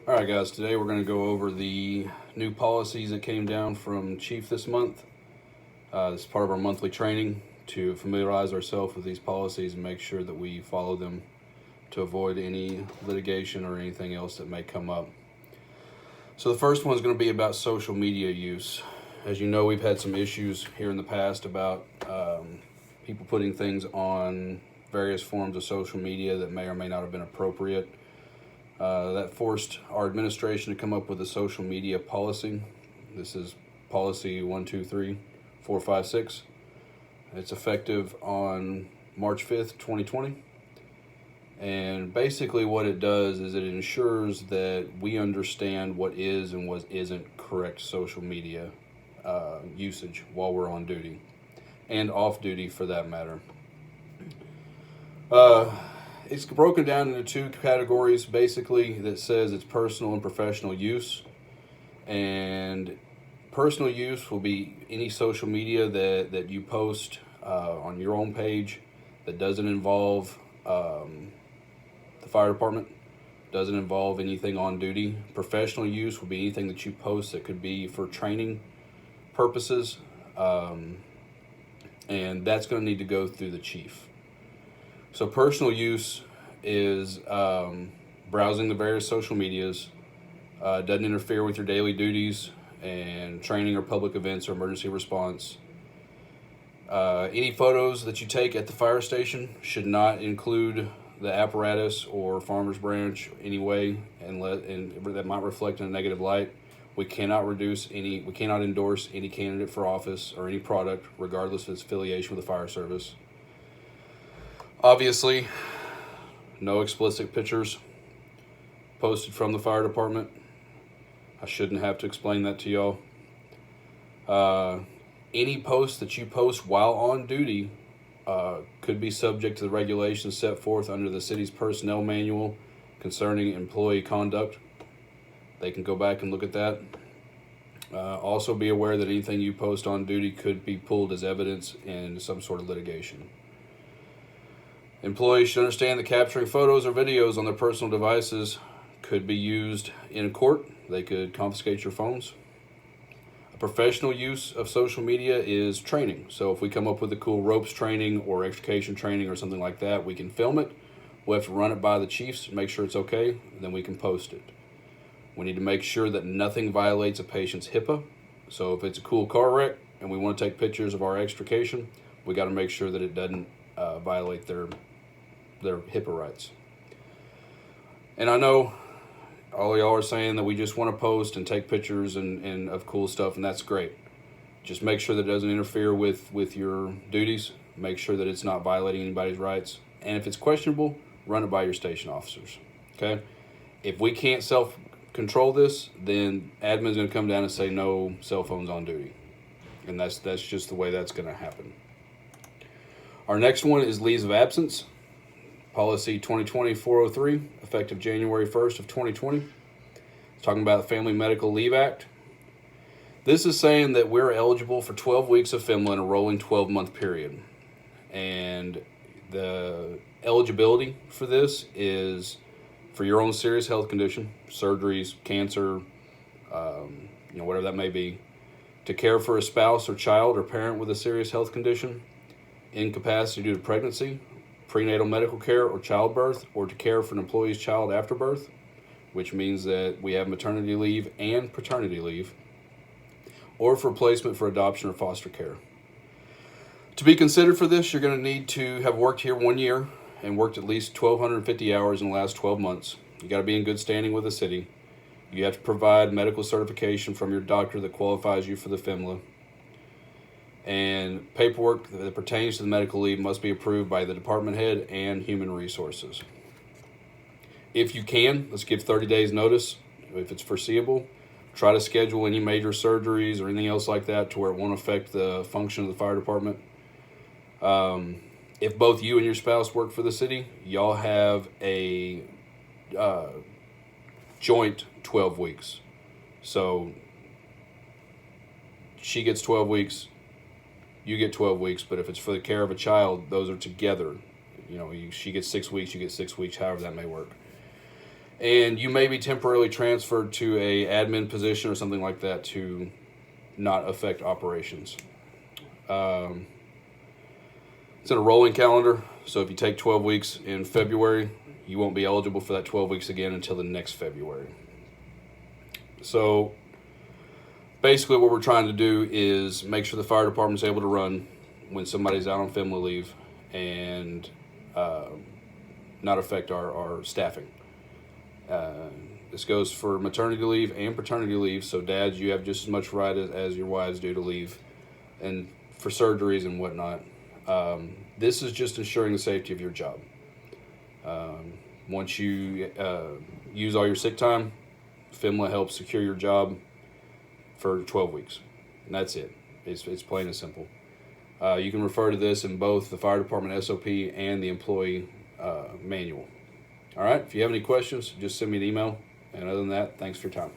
All right, guys, today we're going to go over the new policies that came down from Chief this month. This is part of our monthly training to familiarize ourselves with these policies and make sure that we follow them to avoid any litigation or anything else that may come up. So, the first one is going to be about social media use. As you know, we've had some issues here in the past about people putting things on various forms of social media that may or may not have been appropriate. That forced our administration to come up with a social media policy. This is policy 123456. It's effective on March 5th, 2020. And basically, what it does is it ensures that we understand what is and what isn't correct social media usage while we're on duty and off duty for that matter. It's broken down into two categories basically that says it's personal and professional use. And personal use will be any social media that you post on your own page that doesn't involve the fire department, doesn't involve anything on duty. Professional use will be anything that you post that could be for training purposes, and that's going to need to go through the chief. So personal use is browsing the various social medias, doesn't interfere with your daily duties and training or public events or emergency response. Any photos that you take at the fire station should not include the apparatus or farmer's branch anyway, and that might reflect in a negative light. We cannot endorse any candidate for office or any product, regardless of its affiliation with the fire service. Obviously, no explicit pictures posted from the fire department. I shouldn't have to explain that to y'all. Any post that you post while on duty could be subject to the regulations set forth under the city's personnel manual concerning employee conduct. They can go back and look at that. Also be aware that anything you post on duty could be pulled as evidence in some sort of litigation. Employees should understand that capturing photos or videos on their personal devices could be used in court. They could confiscate your phones. A professional use of social media is training. So if we come up with a cool ropes training or extrication training or something like that, we can film it. We'll have to run it by the chiefs, make sure it's okay, and then we can post it. We need to make sure that nothing violates a patient's HIPAA. So if it's a cool car wreck and we want to take pictures of our extrication, we got to make sure that it doesn't violate their HIPAA rights. And I know all y'all are saying that we just want to post and take pictures and of cool stuff, and that's great. Just make sure that it doesn't interfere with your duties. Make sure that it's not violating anybody's rights. And if it's questionable, run it by your station officers. Okay? If we can't self-control this, then admin's going to come down and say no cell phones on duty. And that's just the way that's going to happen. Our next one is leaves of absence. Policy 2020-403, effective January 1st of 2020. It's talking about the Family Medical Leave Act. This is saying that we're eligible for 12 weeks of FMLA in a rolling 12-month period. And the eligibility for this is for your own serious health condition, surgeries, cancer, whatever that may be, to care for a spouse or child or parent with a serious health condition, incapacity due to pregnancy, prenatal medical care or childbirth, or to care for an employee's child after birth, which means that we have maternity leave and paternity leave, or for placement for adoption or foster care. To be considered for this, you're going to need to have worked here 1 year and worked at least 1,250 hours in the last 12 months. You got to be in good standing with the city. You have to provide medical certification from your doctor that qualifies you for the FMLA. And paperwork that pertains to the medical leave must be approved by the department head and human resources. If you can, let's give 30 days notice if it's foreseeable. Try to schedule any major surgeries or anything else like that to where it won't affect the function of the fire department. If both you and your spouse work for the city, y'all have a joint 12 weeks. So she gets 12 weeks, you get 12 weeks, but if it's for the care of a child, those are together. She gets 6 weeks, you get 6 weeks, however that may work. And you may be temporarily transferred to a admin position or something like that to not affect operations. It's in a rolling calendar, so if you take 12 weeks in February, you won't be eligible for that 12 weeks again until the next February. So basically what we're trying to do is make sure the fire department's able to run when somebody's out on family leave and not affect our staffing. This goes for maternity leave and paternity leave, so dads, you have just as much right as your wives do to leave, and for surgeries and whatnot. This is just ensuring the safety of your job. Once you use all your sick time, FEMLA helps secure your job for 12 weeks. And that's it. It's plain and simple. You can refer to this in both the fire department SOP and the employee manual. All right, if you have any questions, just send me an email. And other than that, thanks for your time.